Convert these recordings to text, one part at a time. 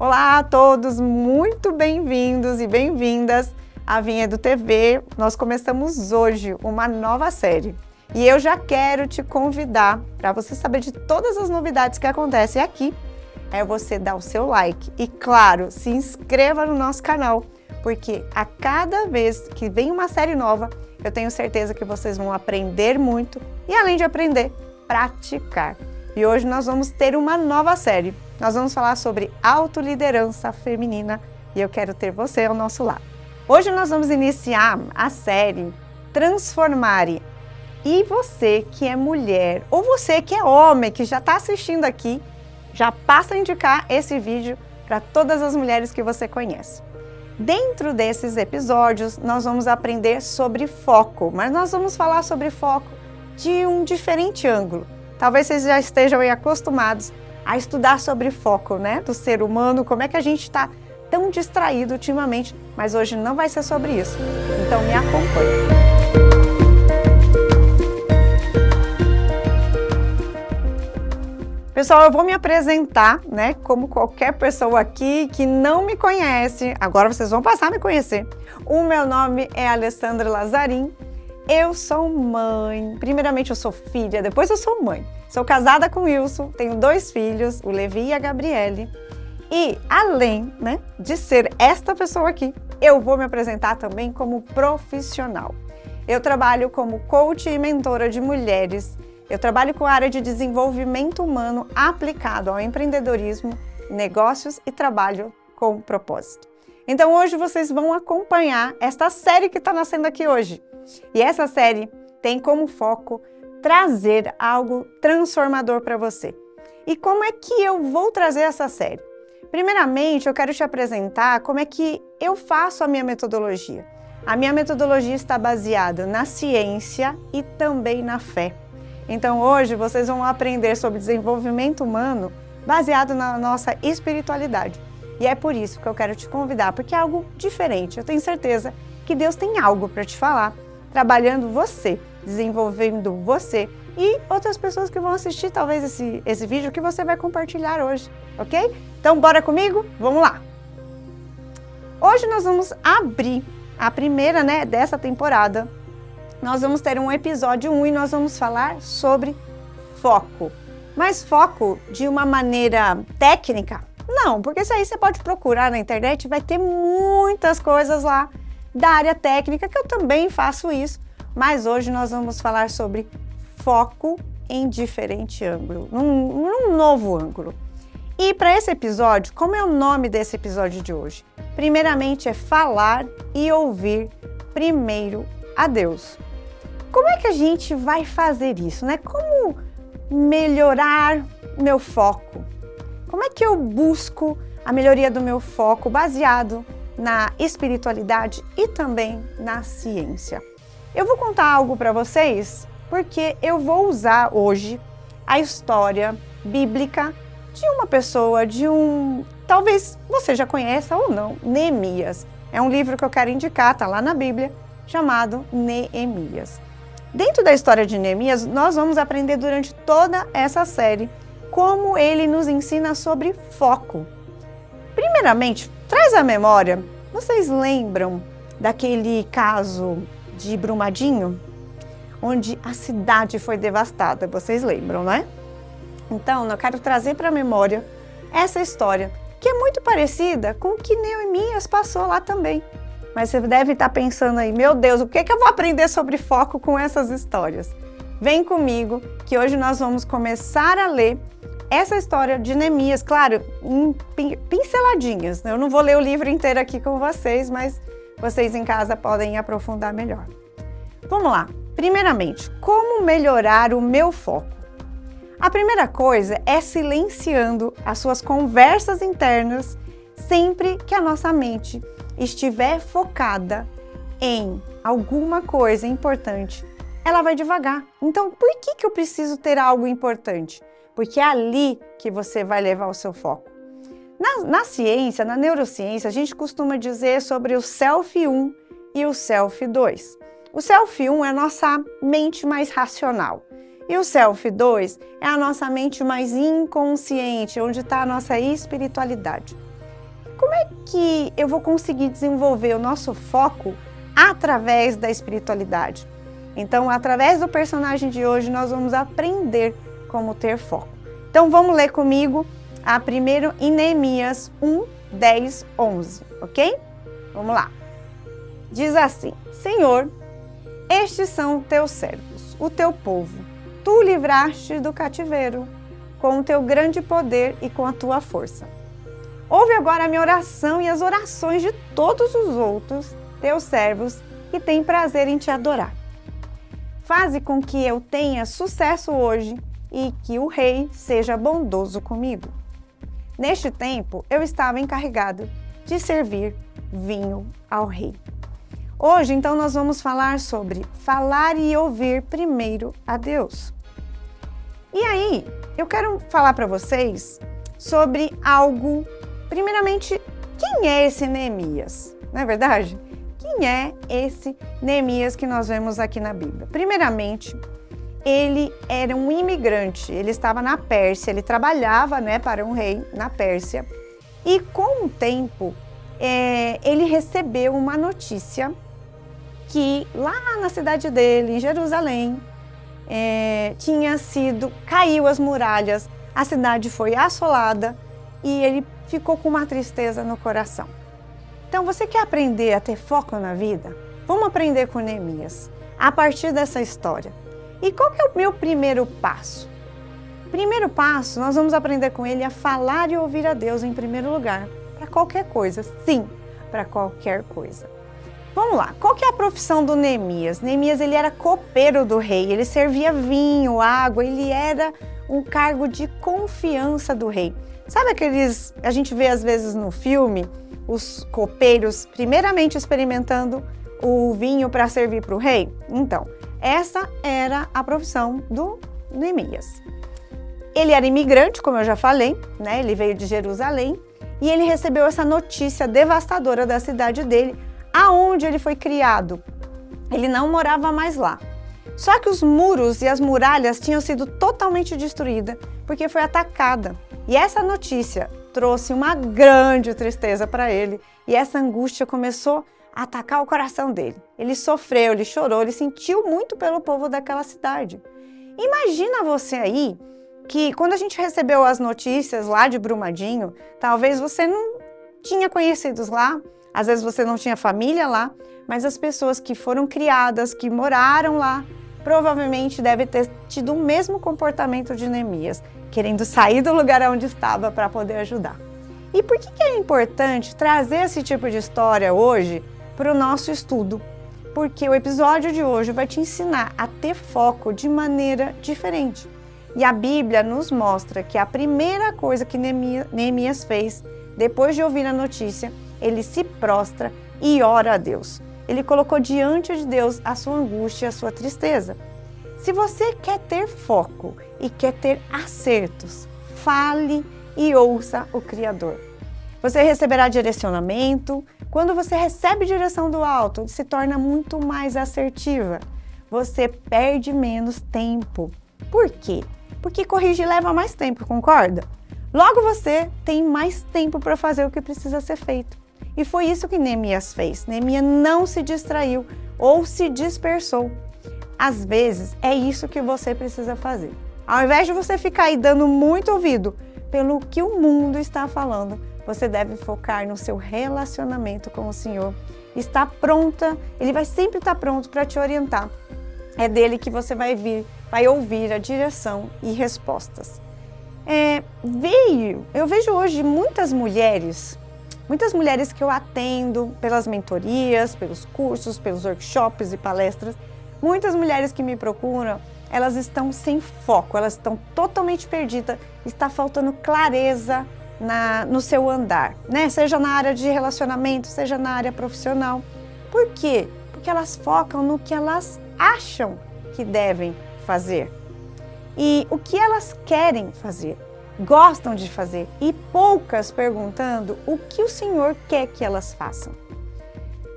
Olá a todos, muito bem-vindos e bem-vindas à Vinhedo TV. Nós começamos hoje uma nova série e eu já quero te convidar para você saber de todas as novidades que acontecem aqui. É você dar o seu like e, claro, se inscreva no nosso canal, porque a cada vez que vem uma série nova, eu tenho certeza que vocês vão aprender muito e, além de aprender, praticar. E hoje nós vamos ter uma nova série. Nós vamos falar sobre autoliderança feminina e eu quero ter você ao nosso lado. Hoje nós vamos iniciar a série Transformare. E você que é mulher ou você que é homem, que já está assistindo aqui, já passa a indicar esse vídeo para todas as mulheres que você conhece. Dentro desses episódios, nós vamos aprender sobre foco, mas nós vamos falar sobre foco de um diferente ângulo. Talvez vocês já estejam aí acostumados a estudar sobre foco, né, do ser humano, como é que a gente está tão distraído ultimamente, mas hoje não vai ser sobre isso. Então me acompanhe. Pessoal, eu vou me apresentar, né, como qualquer pessoa aqui que não me conhece, agora vocês vão passar a me conhecer. O meu nome é Alessandra Lazzarin, eu sou mãe, primeiramente eu sou filha, depois eu sou mãe. Sou casada com o Wilson, tenho 2 filhos, o Levi e a Gabriele. E além, né, de ser esta pessoa aqui, eu vou me apresentar também como profissional. Eu trabalho como coach e mentora de mulheres. Eu trabalho com a área de desenvolvimento humano aplicado ao empreendedorismo, negócios e trabalho com propósito. Então hoje vocês vão acompanhar esta série que está nascendo aqui hoje. E essa série tem como foco trazer algo transformador para você. E como é que eu vou trazer essa série? Primeiramente, eu quero te apresentar como é que eu faço a minha metodologia. A minha metodologia está baseada na ciência e também na fé. Então hoje vocês vão aprender sobre desenvolvimento humano baseado na nossa espiritualidade. E é por isso que eu quero te convidar, porque é algo diferente. Eu tenho certeza que Deus tem algo para te falar, trabalhando você, desenvolvendo você e outras pessoas que vão assistir talvez esse vídeo que você vai compartilhar hoje, ok? Então bora comigo? Vamos lá! Hoje nós vamos abrir a primeira, né, dessa temporada. Nós vamos ter um episódio 1 e nós vamos falar sobre foco. Mas foco de uma maneira técnica? Não, porque isso aí você pode procurar na internet, vai ter muitas coisas lá da área técnica, que eu também faço isso, mas hoje nós vamos falar sobre foco em diferente ângulo, num novo ângulo. E para esse episódio, como é o nome desse episódio de hoje? Primeiramente é falar e ouvir primeiro a Deus. Como é que a gente vai fazer isso, né? Como melhorar meu foco? Como é que eu busco a melhoria do meu foco baseado na espiritualidade e também na ciência? Eu vou contar algo para vocês porque eu vou usar hoje a história bíblica de uma pessoa, talvez você já conheça ou não, Neemias. É um livro que eu quero indicar, tá lá na Bíblia, chamado Neemias. Dentro da história de Neemias, nós vamos aprender durante toda essa série como ele nos ensina sobre foco. Primeiramente, traz à memória, vocês lembram daquele caso de Brumadinho? Onde a cidade foi devastada, vocês lembram, não é? Então, eu quero trazer para a memória essa história, que é muito parecida com o que Neemias passou lá também. Mas você deve estar pensando aí, meu Deus, o que eu vou aprender sobre foco com essas histórias? Vem comigo, que hoje nós vamos começar a ler essa história de Neemias, claro, em pinceladinhas. Eu não vou ler o livro inteiro aqui com vocês, mas vocês em casa podem aprofundar melhor. Vamos lá. Primeiramente, como melhorar o meu foco? A primeira coisa é silenciando as suas conversas internas sempre que a nossa mente estiver focada em alguma coisa importante. Ela vai devagar. Então, por que eu preciso ter algo importante? Porque é ali que você vai levar o seu foco. Na ciência, na neurociência, a gente costuma dizer sobre o Self 1 e o Self 2. O Self 1 é a nossa mente mais racional. E o Self 2 é a nossa mente mais inconsciente, onde está a nossa espiritualidade. como é que eu vou conseguir desenvolver o nosso foco através da espiritualidade? Então, através do personagem de hoje, nós vamos aprender como ter foco. Então, vamos ler comigo primeiro em Neemias 1, 10, 11, ok? Vamos lá. Diz assim: Senhor, estes são teus servos, o teu povo. Tu o livraste do cativeiro, com o teu grande poder e com a tua força. Ouve agora a minha oração e as orações de todos os outros, teus servos, que têm prazer em te adorar. Faze com que eu tenha sucesso hoje e que o rei seja bondoso comigo. Neste tempo, eu estava encarregado de servir vinho ao rei. Hoje, então, nós vamos falar sobre falar e ouvir primeiro a Deus. E aí, eu quero falar para vocês sobre algo. Primeiramente, quem é esse Neemias? Não é verdade? Quem é esse Neemias que nós vemos aqui na Bíblia? Primeiramente, ele era um imigrante, ele estava na Pérsia, ele trabalhava, para um rei na Pérsia. E com o tempo, ele recebeu uma notícia que lá na cidade dele, em Jerusalém, caiu as muralhas, a cidade foi assolada e ele ficou com uma tristeza no coração. Então, você quer aprender a ter foco na vida? Vamos aprender com Neemias, a partir dessa história. E qual que é o meu primeiro passo? Primeiro passo, nós vamos aprender com ele a falar e ouvir a Deus em primeiro lugar, para qualquer coisa, sim, para qualquer coisa. Vamos lá, qual que é a profissão do Neemias? Neemias, ele era copeiro do rei, ele servia vinho, água, ele era um cargo de confiança do rei. Sabe a gente vê às vezes no filme, os copeiros primeiramente experimentando o vinho para servir para o rei? Então, essa era a profissão do Neemias. Ele era imigrante, como eu já falei, ele veio de Jerusalém e ele recebeu essa notícia devastadora da cidade dele, aonde ele foi criado. Ele não morava mais lá. Só que os muros e as muralhas tinham sido totalmente destruídas porque foi atacada. E essa notícia trouxe uma grande tristeza para ele e essa angústia começou a atacar o coração dele. Ele sofreu, ele chorou, ele sentiu muito pelo povo daquela cidade. Imagina você aí que quando a gente recebeu as notícias lá de Brumadinho, talvez você não tinha conhecidos lá, às vezes você não tinha família lá, mas as pessoas que foram criadas, que moraram lá, provavelmente devem ter tido o mesmo comportamento de Neemias, querendo sair do lugar onde estava para poder ajudar. E por que é importante trazer esse tipo de história hoje para o nosso estudo? Porque o episódio de hoje vai te ensinar a ter foco de maneira diferente. E a Bíblia nos mostra que a primeira coisa que Neemias fez, depois de ouvir a notícia, ele se prostra e ora a Deus. Ele colocou diante de Deus a sua angústia e a sua tristeza. Se você quer ter foco e quer ter acertos, fale e ouça o Criador. Você receberá direcionamento. Quando você recebe direção do alto, se torna muito mais assertiva. Você perde menos tempo. Por quê? Porque corrigir leva mais tempo, concorda? Logo você tem mais tempo para fazer o que precisa ser feito. E foi isso que Neemias fez. Neemias não se distraiu ou se dispersou. Às vezes, é isso que você precisa fazer. Ao invés de você ficar aí dando muito ouvido pelo que o mundo está falando, você deve focar no seu relacionamento com o Senhor. Está pronta, Ele vai sempre estar pronto para te orientar. É dele que você vai ouvir a direção e respostas. Eu vejo hoje muitas mulheres que eu atendo pelas mentorias, pelos cursos, pelos workshops e palestras, muitas mulheres que me procuram, elas estão sem foco, elas estão totalmente perdidas, está faltando clareza no seu andar, Seja na área de relacionamento, seja na área profissional. Por quê? Porque elas focam no que elas acham que devem fazer e o que elas querem fazer, gostam de fazer, e poucas perguntando o que o Senhor quer que elas façam.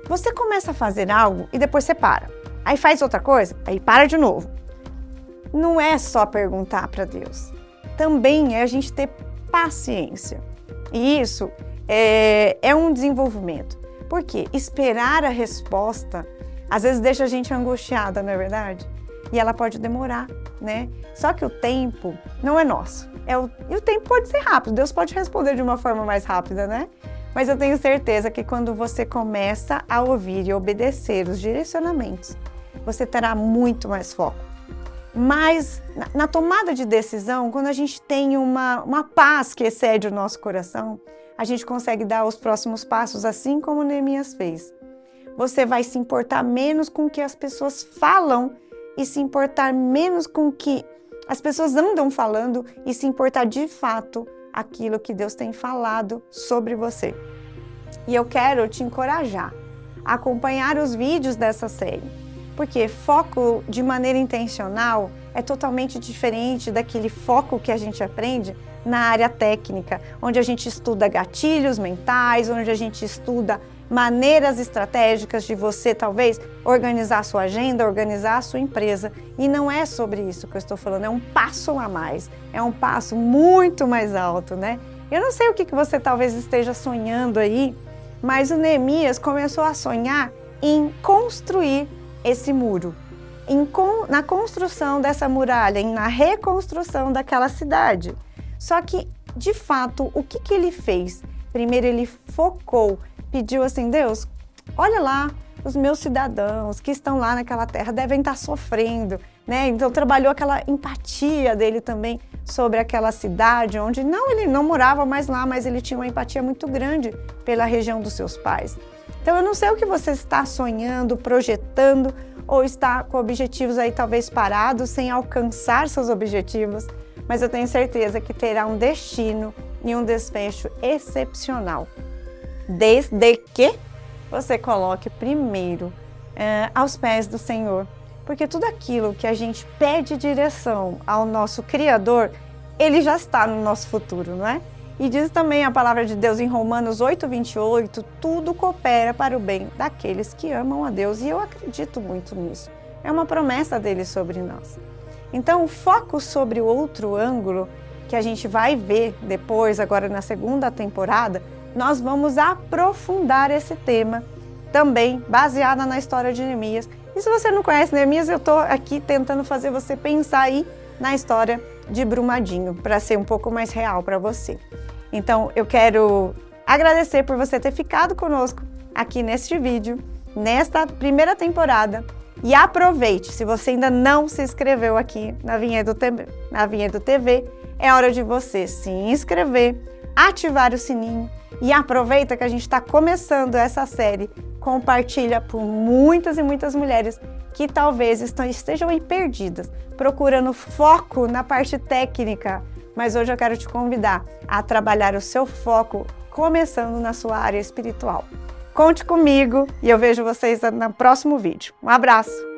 Você começa a fazer algo e depois você para, aí faz outra coisa, aí para de novo. Não é só perguntar para Deus, também é a gente ter paciência. E isso é um desenvolvimento. Por quê? Esperar a resposta, às vezes deixa a gente angustiada, não é verdade? E ela pode demorar, né? Só que o tempo não é nosso. E o tempo pode ser rápido, Deus pode responder de uma forma mais rápida, né? Mas eu tenho certeza que quando você começa a ouvir e obedecer os direcionamentos, você terá muito mais foco. Mas na tomada de decisão, quando a gente tem uma paz que excede o nosso coração, a gente consegue dar os próximos passos, assim como Neemias fez. Você vai se importar menos com o que as pessoas falam e se importar menos com o que as pessoas andam falando e se importar de fato aquilo que Deus tem falado sobre você. E eu quero te encorajar a acompanhar os vídeos dessa série, porque foco de maneira intencional é totalmente diferente daquele foco que a gente aprende na área técnica, onde a gente estuda gatilhos mentais, onde a gente estuda maneiras estratégicas de você, talvez, organizar a sua agenda, organizar a sua empresa. E não é sobre isso que eu estou falando, é um passo a mais, é um passo muito mais alto, né? Eu não sei o que você talvez esteja sonhando aí, mas o Neemias começou a sonhar em construir esse muro, na construção dessa muralha, na reconstrução daquela cidade. Só que, de fato, o que ele fez? Primeiro ele focou, pediu assim, Deus, olha lá, os meus cidadãos que estão lá naquela terra devem estar sofrendo, né? Então trabalhou aquela empatia dele também sobre aquela cidade, onde ele não morava mais lá, mas ele tinha uma empatia muito grande pela região dos seus pais. Então eu não sei o que você está sonhando, projetando, ou está com objetivos aí talvez parados, sem alcançar seus objetivos, mas eu tenho certeza que terá um destino e um desfecho excepcional. Desde que você coloque primeiro aos pés do Senhor. Porque tudo aquilo que a gente pede direção ao nosso Criador, Ele já está no nosso futuro, não é? E diz também a palavra de Deus em Romanos 8:28, tudo coopera para o bem daqueles que amam a Deus. E eu acredito muito nisso. É uma promessa dele sobre nós. Então, o foco sobre o outro ângulo, que a gente vai ver depois, agora na segunda temporada, nós vamos aprofundar esse tema, também baseada na história de Neemias. E se você não conhece Neemias, eu estou aqui tentando fazer você pensar aí na história de Brumadinho, para ser um pouco mais real para você. Então, eu quero agradecer por você ter ficado conosco aqui neste vídeo, nesta primeira temporada. E aproveite, se você ainda não se inscreveu aqui na Vinhedo TV, é hora de você se inscrever, ativar o sininho e aproveita que a gente está começando essa série. Compartilha por muitas e muitas mulheres que talvez estejam aí perdidas, procurando foco na parte técnica. Mas hoje eu quero te convidar a trabalhar o seu foco, começando na sua área espiritual. Conte comigo e eu vejo vocês no próximo vídeo. Um abraço!